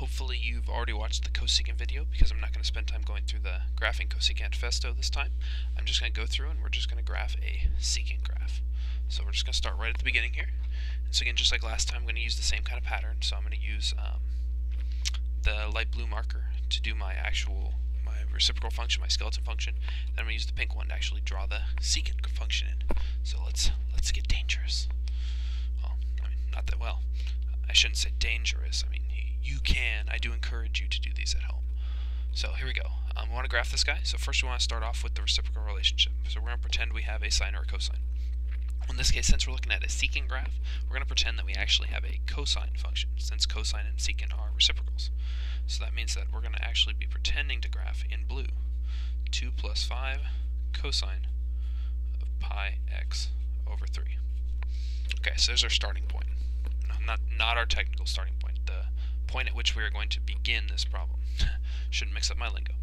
Hopefully you've already watched the cosecant video, because I'm not going to spend time going through the Graphing Secantifesto this time. I'm just going to go through and we're just going to graph a secant graph. So we're just going to start right at the beginning here. And so again, just like last time, I'm going to use the same kind of pattern. So I'm going to use the light blue marker to do my reciprocal function, my skeleton function. Then I'm going to use the pink one to actually draw the secant function in. So let's get dangerous. Well, I mean, not that well. I shouldn't say dangerous. I mean, you can. I do encourage you to do these at home. So here we go. We want to graph this guy. So first we want to start off with the reciprocal relationship. So we're going to pretend we have a sine or a cosine. In this case, since we're looking at a secant graph, we're going to pretend that we actually have a cosine function, since cosine and secant are reciprocals. So that means that we're going to actually be pretending to graph in blue 2 plus 5 cosine of pi x over 3. Okay, so there's our starting point. No, not our technical starting point, the point at which we are going to begin this problem. Shouldn't mix up my lingo.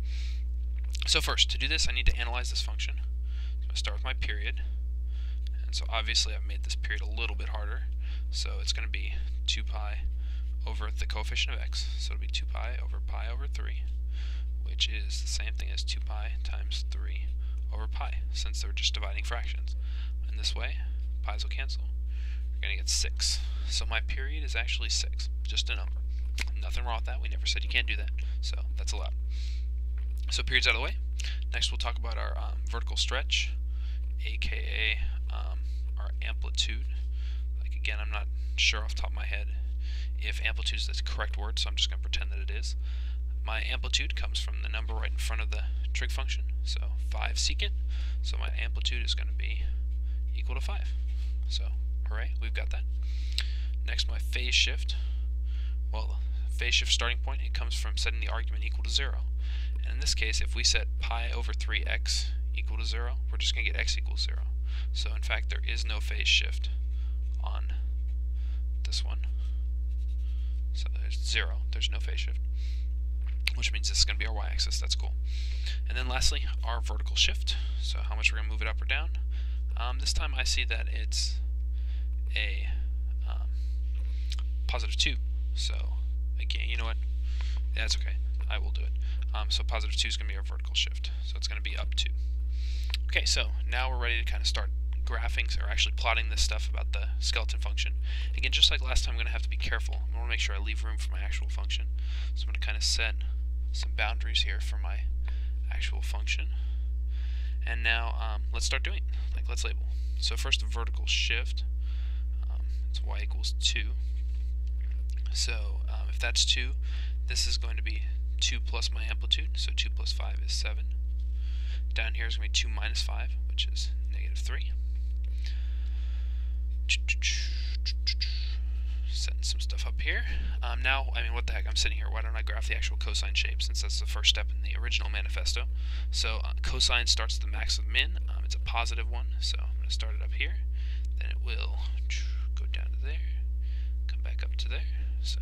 So first, to do this, I need to analyze this function. So I'm going to start with my period. And so obviously I've made this period a little bit harder. So it's going to be 2 pi over the coefficient of x. So it'll be 2 pi over 3, which is the same thing as 2 pi times 3 over pi, since they're just dividing fractions. In this way, pi's will cancel. We're going to get 6. So my period is actually 6, just a number. Nothing wrong with that. We never said you can't do that, so that's allowed. So period's out of the way. Next we'll talk about our vertical stretch, aka our amplitude. Like, again, I'm not sure off the top of my head if amplitude is the correct word, so I'm just going to pretend that it is. My amplitude comes from the number right in front of the trig function, so 5 secant. So my amplitude is going to be equal to 5. So hooray, we've got that. Next, my phase shift. Well, phase shift starting point, it comes from setting the argument equal to 0. And in this case, if we set pi over 3x equal to 0, we're just going to get x equals 0. So in fact, there is no phase shift on this one. So there's 0, there's no phase shift, which means this is going to be our y-axis. That's cool. And then lastly, our vertical shift. So how much we're going to move it up or down. This time I see that it's a positive 2. So again, you know what? Yeah, that's okay. I will do it. So positive 2 is going to be our vertical shift. So it's going to be up 2. Okay, so now we're ready to kind of start graphing, or actually plotting this stuff about the skeleton function. Again, just like last time, I'm going to have to be careful. I want to make sure I leave room for my actual function. So I'm going to kind of set some boundaries here for my actual function. And now let's start doing it. Like, let's label. So first, the vertical shift. It's y equals 2. So if that's 2, this is going to be 2 plus my amplitude, so 2 plus 5 is 7. Down here is going to be 2 minus 5, which is negative 3. Setting some stuff up here. Now, I mean, what the heck, I'm sitting here. Why don't I graph the actual cosine shape, since that's the first step in the original manifesto. So cosine starts at the max of min. It's a positive one, so I'm going to start it up here. Then it will go down to there, come back up to there. So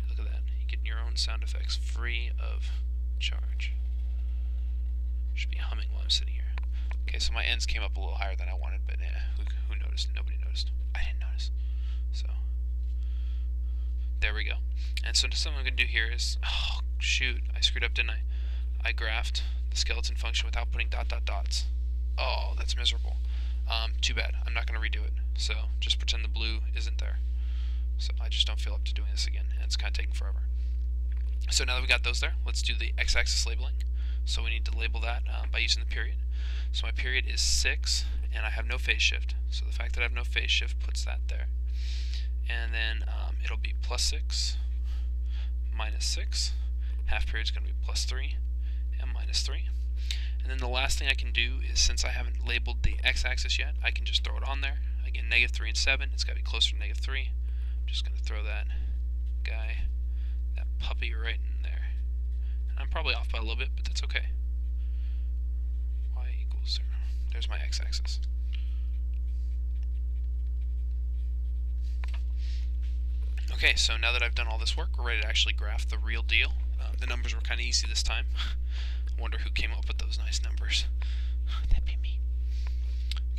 look at that. You're getting your own sound effects free of charge. Should be humming while I'm sitting here. Okay, so my ends came up a little higher than I wanted, but who noticed? Nobody noticed. I didn't notice. So there we go. And so something I'm going to do here is, oh shoot, I screwed up, didn't I? I graphed the skeleton function without putting dot dot dots. Oh, that's miserable. Too bad. I'm not going to redo it. So just pretend the blue isn't there. So I just don't feel up to doing this again, and it's kind of taking forever. So now that we got those there, let's do the x-axis labeling. So we need to label that by using the period. So my period is 6, and I have no phase shift. So the fact that I have no phase shift puts that there. And then it'll be plus 6, minus 6. Half period is going to be plus 3, and minus 3. And then the last thing I can do is, since I haven't labeled the x-axis yet, I can just throw it on there. Again, negative 3 and 7. It's got to be closer to negative 3. I'm just going to throw that guy, that puppy, right in there. I'm probably off by a little bit, but that's okay. Y equals 0. There's my x-axis. Okay, so now that I've done all this work, we're ready to actually graph the real deal. The numbers were kind of easy this time. I wonder who came up with those nice numbers. That'd be me.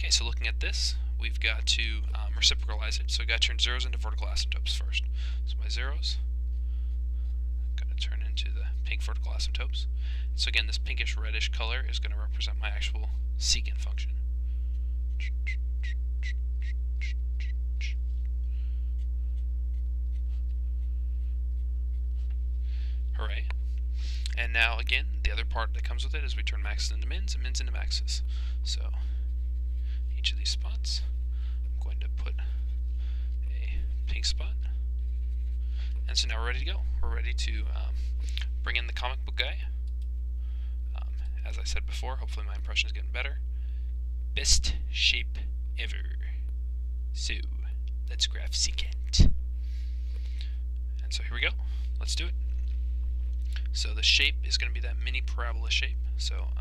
Okay, so looking at this, we've got to reciprocalize it. So we've got to turn zeros into vertical asymptotes first. So my zeros are going to turn into the pink vertical asymptotes. So again, this pinkish reddish color is going to represent my actual secant function. Hooray. And now again, the other part that comes with it is we turn maxes into mins and mins into maxes. So each of these spots, I'm going to put a pink spot. And so now we're ready to go. We're ready to bring in the comic book guy. As I said before, hopefully my impression is getting better. Best shape ever. So let's graph secant. And so here we go. Let's do it. So the shape is going to be that mini parabola shape. So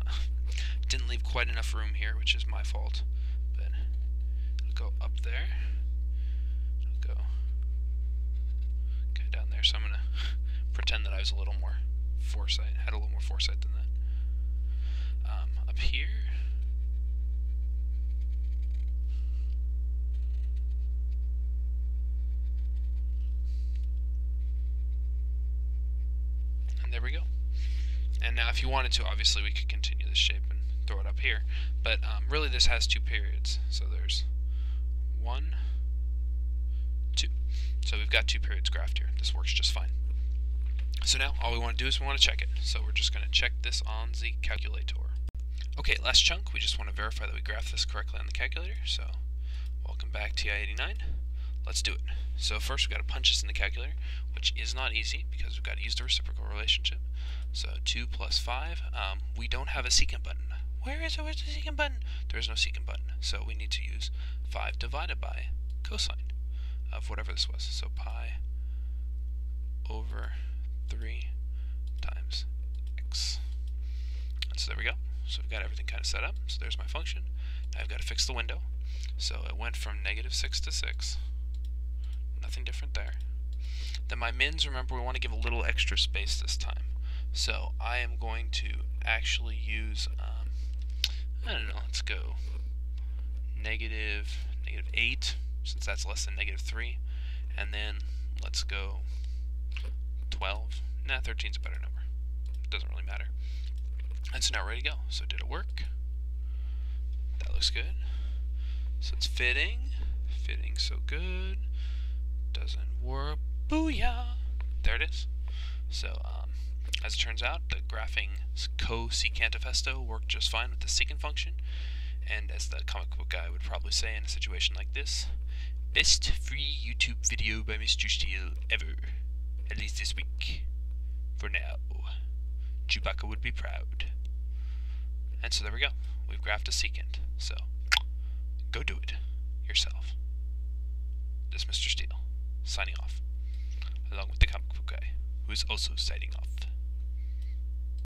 didn't leave quite enough room here, which is my fault. But it'll go up there. It'll go down there. So I'm going to pretend that I was a little more foresight, had a little more foresight than that. Up here. And there we go. And now if you wanted to, obviously we could continue this shape and throw it up here. But really this has two periods. So there's 1, 2. So we've got 2 periods graphed here. This works just fine. So now all we want to do is we want to check it. So we're just going to check this on the calculator. Okay, last chunk, we just want to verify that we graphed this correctly on the calculator. So welcome back TI-89. Let's do it. So first we've got to punch this in the calculator, which is not easy because we've got to use the reciprocal relationship. So 2 plus 5. We don't have a secant button. Where's the secant button? There is no secant button. So we need to use 5 divided by cosine of whatever this was. So pi over 3 times x. And so there we go. So we've got everything kind of set up. So there's my function. Now I've got to fix the window. So it went from -6 to 6. Nothing different there. Then my mins, remember, we want to give a little extra space this time. So I am going to actually use, I don't know, let's go -8, since that's less than -3. And then let's go 12. Nah, 13's a better number. It doesn't really matter. And so now we're ready to go. So did it work? That looks good. So it's fitting. Fitting so good. Doesn't work. Booyah! There it is. So as it turns out, the Graphing Secantifesto worked just fine with the secant function. And as the comic book guy would probably say in a situation like this, best free YouTube video by Mr. Steele ever. At least this week. For now. Chewbacca would be proud. And so there we go. We've graphed a secant. So go do it yourself. This is Mr. Steele, signing off, along with the comic book guy, who is also signing off.